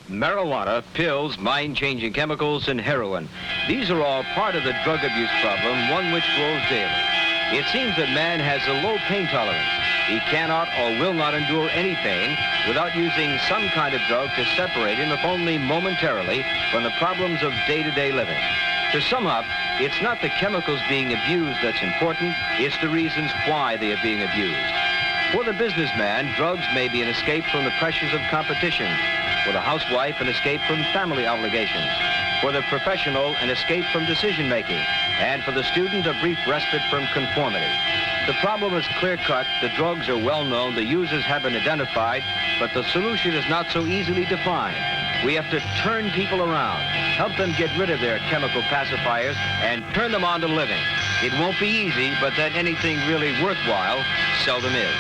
marijuana, pills, mind-changing chemicals, and heroin. These are all part of the drug abuse problem, one which grows daily. It seems that man has a low pain tolerance. He cannot or will not endure any pain without using some kind of drug to separate him, if only momentarily, from the problems of day-to-day living. To sum up, it's not the chemicals being abused that's important, it's the reasons why they are being abused. For the businessman, drugs may be an escape from the pressures of competition. For the housewife, an escape from family obligations. For the professional, an escape from decision-making. And for the student, a brief respite from conformity. The problem is clear-cut, the drugs are well-known, the users have been identified, but the solution is not so easily defined. We have to turn people around, help them get rid of their chemical pacifiers, and turn them on to living. It won't be easy, but that anything really worthwhile seldom is.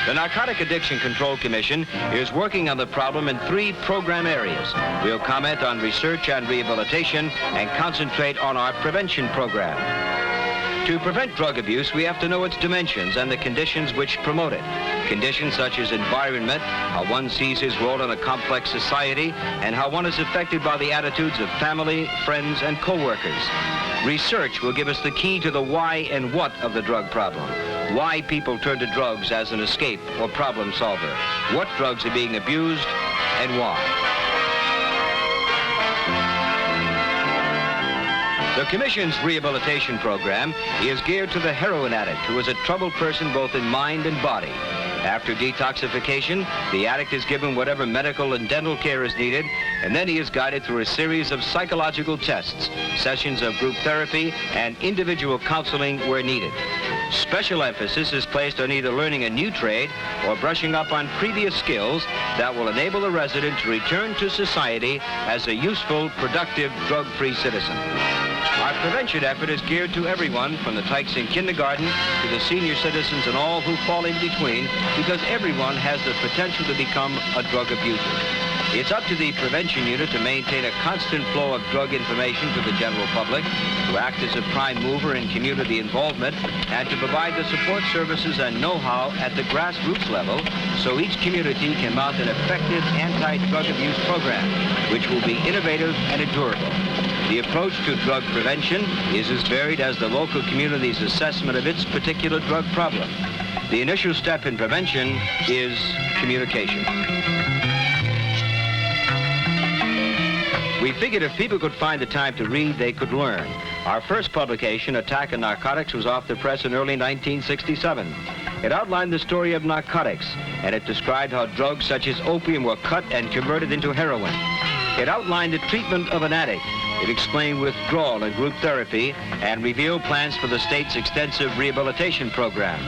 The Narcotic Addiction Control Commission is working on the problem in 3 program areas. We'll comment on research and rehabilitation and concentrate on our prevention program. To prevent drug abuse, we have to know its dimensions and the conditions which promote it. Conditions such as environment, how one sees his role in a complex society, and how one is affected by the attitudes of family, friends, and co-workers. Research will give us the key to the why and what of the drug problem. Why people turn to drugs as an escape or problem solver. What drugs are being abused and why. The Commission's rehabilitation program is geared to the heroin addict who is a troubled person both in mind and body. After detoxification, the addict is given whatever medical and dental care is needed, and then he is guided through a series of psychological tests, sessions of group therapy, and individual counseling where needed. Special emphasis is placed on either learning a new trade or brushing up on previous skills that will enable the resident to return to society as a useful, productive, drug-free citizen. Our prevention effort is geared to everyone, from the tykes in kindergarten to the senior citizens and all who fall in between, because everyone has the potential to become a drug abuser. It's up to the prevention unit to maintain a constant flow of drug information to the general public, to act as a prime mover in community involvement, and to provide the support services and know-how at the grassroots level so each community can mount an effective anti-drug abuse program, which will be innovative and endurable. The approach to drug prevention is as varied as the local community's assessment of its particular drug problem. The initial step in prevention is communication. We figured if people could find the time to read, they could learn. Our first publication, Attack on Narcotics, was off the press in early 1967. It outlined the story of narcotics, and it described how drugs such as opium were cut and converted into heroin. It outlined the treatment of an addict. It explained withdrawal and group therapy and revealed plans for the state's extensive rehabilitation program.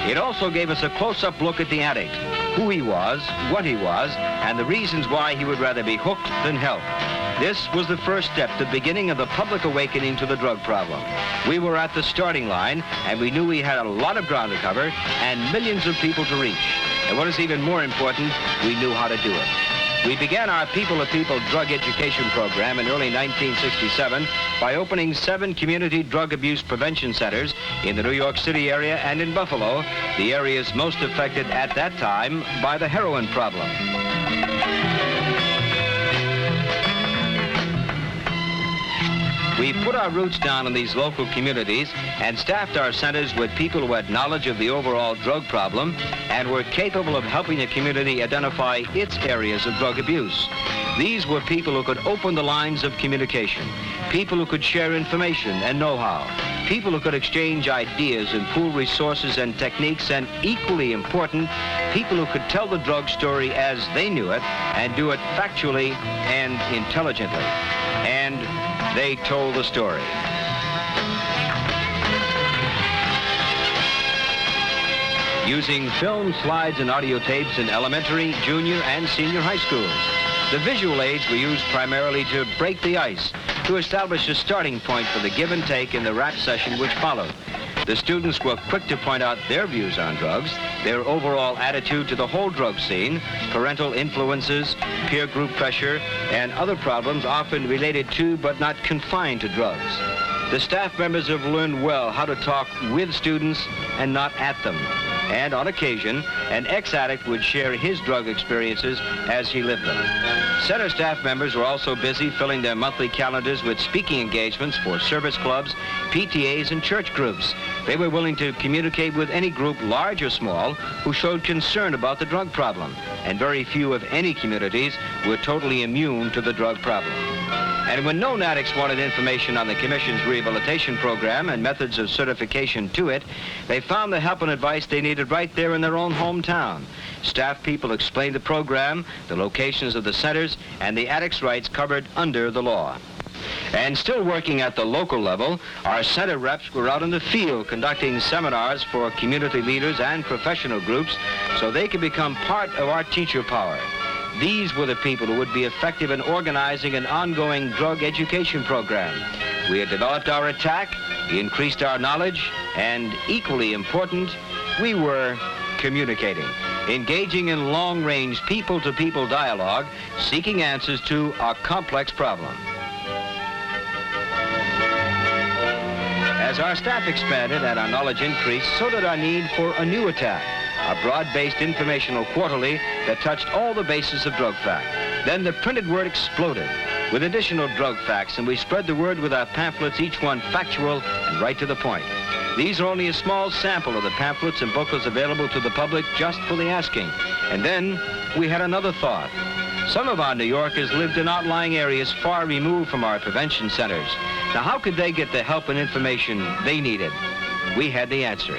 It also gave us a close-up look at the addict, who he was, what he was, and the reasons why he would rather be hooked than helped. This was the first step, the beginning of the public awakening to the drug problem. We were at the starting line, and we knew we had a lot of ground to cover and millions of people to reach. And what is even more important, we knew how to do it. We began our people-to-people drug education program in early 1967 by opening 7 community drug abuse prevention centers in the New York City area and in Buffalo, the areas most affected at that time by the heroin problem. We put our roots down in these local communities and staffed our centers with people who had knowledge of the overall drug problem and were capable of helping the community identify its areas of drug abuse. These were people who could open the lines of communication, people who could share information and know-how, people who could exchange ideas and pool resources and techniques, and equally important, people who could tell the drug story as they knew it and do it factually and intelligently. And they told the story. Using film, slides, and audio tapes in elementary, junior, and senior high schools. The visual aids were used primarily to break the ice, to establish a starting point for the give and take in the rap session which followed. The students were quick to point out their views on drugs, their overall attitude to the whole drug scene, parental influences, peer group pressure, and other problems often related to but not confined to drugs. The staff members have learned well how to talk with students and not at them. And on occasion, an ex-addict would share his drug experiences as he lived them. Center staff members were also busy filling their monthly calendars with speaking engagements for service clubs, PTAs, and church groups. They were willing to communicate with any group, large or small, who showed concern about the drug problem. And very few, if any, communities were totally immune to the drug problem. And when known addicts wanted information on the Commission's rehabilitation program and methods of certification to it, they found the help and advice they needed right there in their own hometown. Staff people explained the program, the locations of the centers, and the addicts' rights covered under the law. And still working at the local level, our center reps were out in the field conducting seminars for community leaders and professional groups so they could become part of our teacher power. These were the people who would be effective in organizing an ongoing drug education program. We had developed our attack, increased our knowledge, and equally important, we were communicating, engaging in long-range people-to-people dialogue, seeking answers to a complex problem. As our staff expanded and our knowledge increased, so did our need for a new attack, a broad-based informational quarterly that touched all the bases of drug fact. Then the printed word exploded with additional drug facts, and we spread the word with our pamphlets, each one factual and right to the point. These are only a small sample of the pamphlets and booklets available to the public just for the asking. And then we had another thought. Some of our New Yorkers lived in outlying areas far removed from our prevention centers. Now, how could they get the help and information they needed? We had the answer.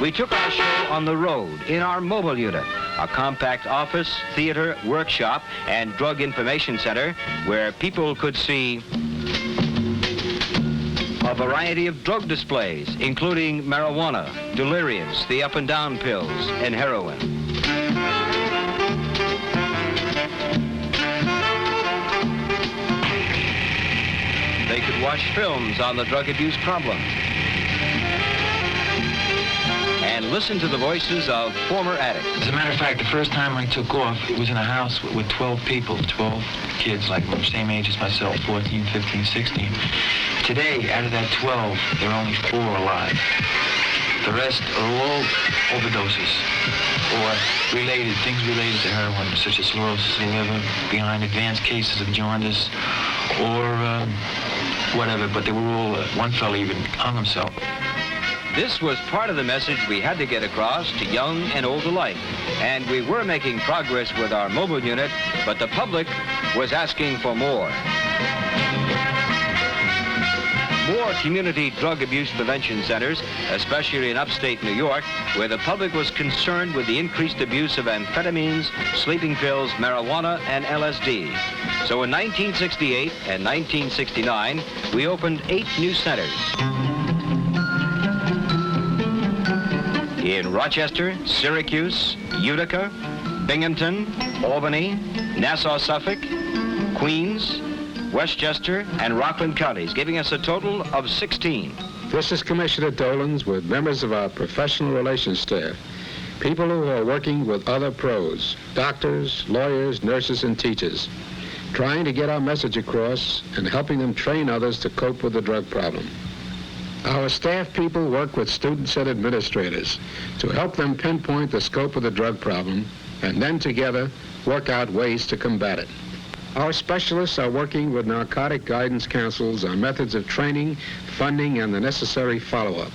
We took our show on the road in our mobile unit, a compact office, theater, workshop, and drug information center where people could see a variety of drug displays, including marijuana, deliriums, the up and down pills, and heroin. They could watch films on the drug abuse problem and listen to the voices of former addicts. As a matter of fact, the first time I took off, it was in a house with 12 people, 12 kids like the same age as myself, 14, 15, 16. Today, out of that 12, there are only 4 alive. The rest are all overdoses or things related to heroin, such as cirrhosis of the liver, behind advanced cases of jaundice, or whatever, but they were all, one fellow even hung himself. This was part of the message we had to get across to young and old alike. And we were making progress with our mobile unit, but the public was asking for more. More community drug abuse prevention centers, especially in upstate New York, where the public was concerned with the increased abuse of amphetamines, sleeping pills, marijuana, and LSD. So in 1968 and 1969, we opened 8 new centers. In Rochester, Syracuse, Utica, Binghamton, Albany, Nassau, Suffolk, Queens, Westchester, and Rockland counties, giving us a total of 16. This is Commissioner Dolans with members of our professional relations staff, people who are working with other pros, doctors, lawyers, nurses, and teachers, trying to get our message across and helping them train others to cope with the drug problem. Our staff people work with students and administrators to help them pinpoint the scope of the drug problem and then together work out ways to combat it. Our specialists are working with narcotic guidance councils on methods of training, funding, and the necessary follow-up.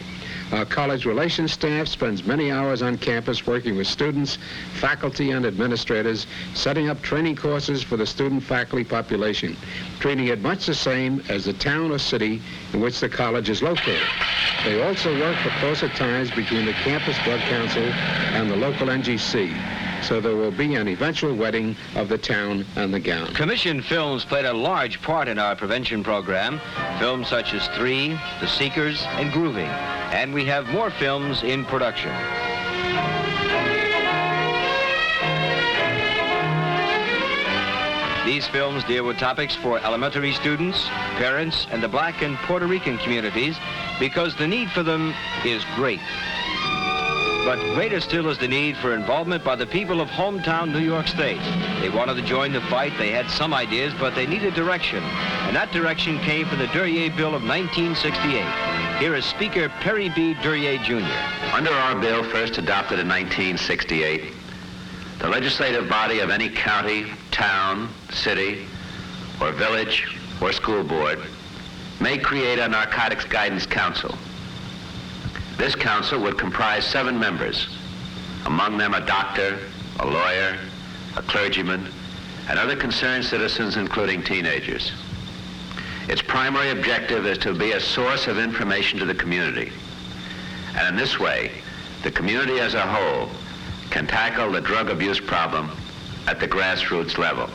Our college relations staff spends many hours on campus working with students, faculty, and administrators, setting up training courses for the student-faculty population, treating it much the same as the town or city in which the college is located. They also work for closer ties between the campus drug council and the local NGC, so there will be an eventual wedding of the town and the gown. Commission films played a large part in our prevention program, films such as 3, The Seekers, and Grooving. And we have more films in production. These films deal with topics for elementary students, parents, and the Black and Puerto Rican communities because the need for them is great. But greater still is the need for involvement by the people of hometown New York State. They wanted to join the fight. They had some ideas, but they needed direction. And that direction came from the Duryea Bill of 1968. Here is Speaker Perry B. Duryea, Jr. Under our bill, first adopted in 1968, the legislative body of any county, town, city, or village, or school board may create a Narcotics Guidance Council. This council would comprise 7 members, among them a doctor, a lawyer, a clergyman, and other concerned citizens, including teenagers. Its primary objective is to be a source of information to the community. And in this way, the community as a whole can tackle the drug abuse problem at the grassroots level.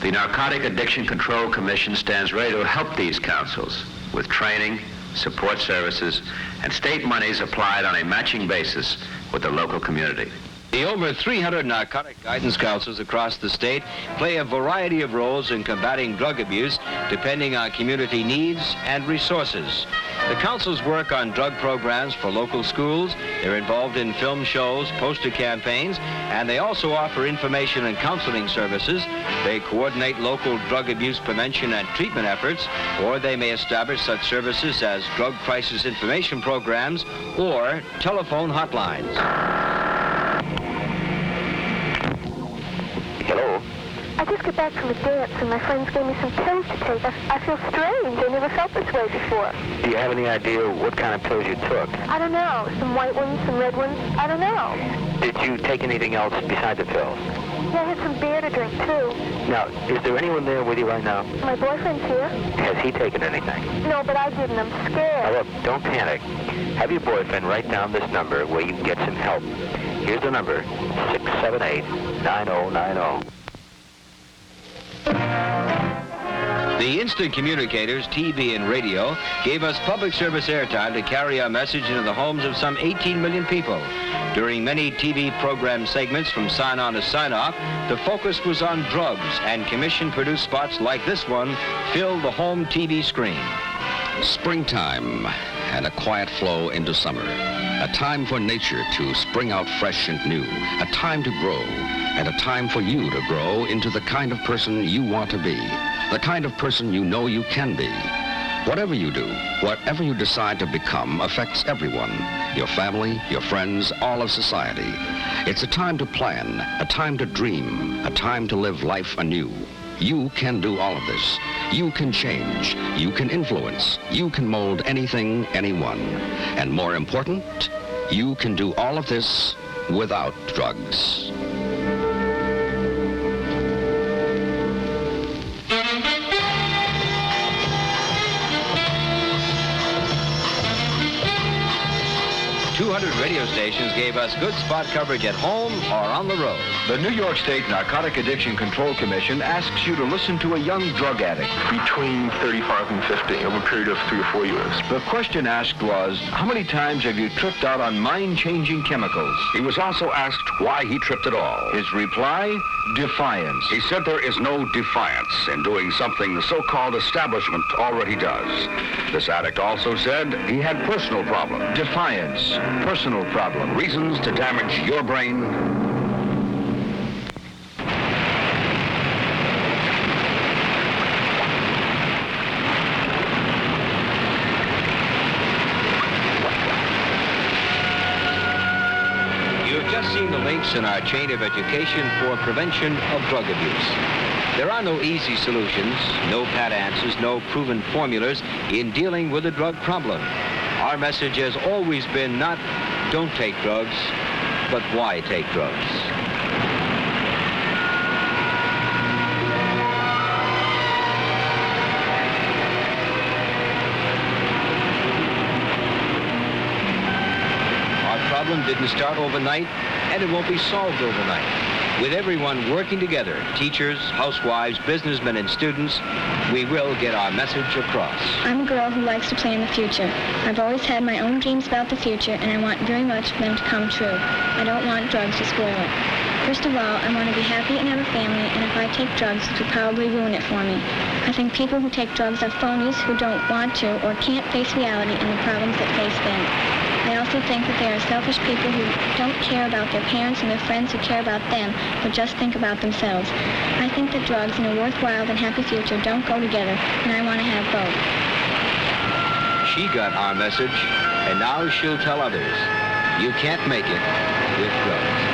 The Narcotic Addiction Control Commission stands ready to help these councils with training, support services, and state monies applied on a matching basis with the local community. The over 300 narcotic guidance councils across the state play a variety of roles in combating drug abuse, depending on community needs and resources. The councils work on drug programs for local schools. They're involved in film shows, poster campaigns, and they also offer information and counseling services. They coordinate local drug abuse prevention and treatment efforts, or they may establish such services as drug crisis information programs or telephone hotlines. Hello? I just got back from a dance and my friends gave me some pills to take. I feel strange. I never felt this way before. Do you have any idea what kind of pills you took? I don't know. Some white ones, some red ones. I don't know. Did you take anything else besides the pills? Yeah, I had some beer to drink, too. Now, is there anyone there with you right now? My boyfriend's here. Has he taken anything? No, but I didn't. I'm Now, scared. look, don't panic. Have your boyfriend write down this number where you can get some help. Here's the number, 678-9090. The instant communicators, TV and radio, gave us public service airtime to carry our message into the homes of some 18 million people. During many TV program segments from sign on to sign off, the focus was on drugs, and commission-produced spots like this one filled the home TV screen. Springtime and a quiet flow into summer. A time for nature to spring out fresh and new. A time to grow, and a time for you to grow into the kind of person you want to be. The kind of person you know you can be. Whatever you do, whatever you decide to become affects everyone. Your family, your friends, all of society. It's a time to plan, a time to dream, a time to live life anew. You can do all of this. You can change. You can influence. You can mold anything, anyone. And more important, you can do all of this without drugs. Radio stations gave us good spot coverage at home or on the road. The New York State Narcotic Addiction Control Commission asks you to listen to a young drug addict. Between 35 and 50 over a period of 3 or 4 years. The question asked was, how many times have you tripped out on mind-changing chemicals? He was also asked why he tripped at all. His reply, defiance. He said there is no defiance in doing something the so-called establishment already does. This addict also said he had personal problems. Defiance, personal problem. Reasons to damage your brain. You've just seen the links in our chain of education for prevention of drug abuse. There are no easy solutions, no pat answers, no proven formulas in dealing with the drug problem. Our message has always been not don't take drugs, but why take drugs. Our problem didn't start overnight, and it won't be solved overnight. With everyone working together, teachers, housewives, businessmen, and students, we will get our message across. I'm a girl who likes to plan the future. I've always had my own dreams about the future, and I want very much for them to come true. I don't want drugs to spoil it. First of all, I want to be happy and have a family, and if I take drugs, it will probably ruin it for me. I think people who take drugs are phonies who don't want to or can't face reality and the problems that face them. I also think that there are selfish people who don't care about their parents and their friends who care about them, but just think about themselves. I think that drugs and a worthwhile and happy future don't go together, and I want to have both. She got our message, and now she'll tell others. You can't make it with drugs.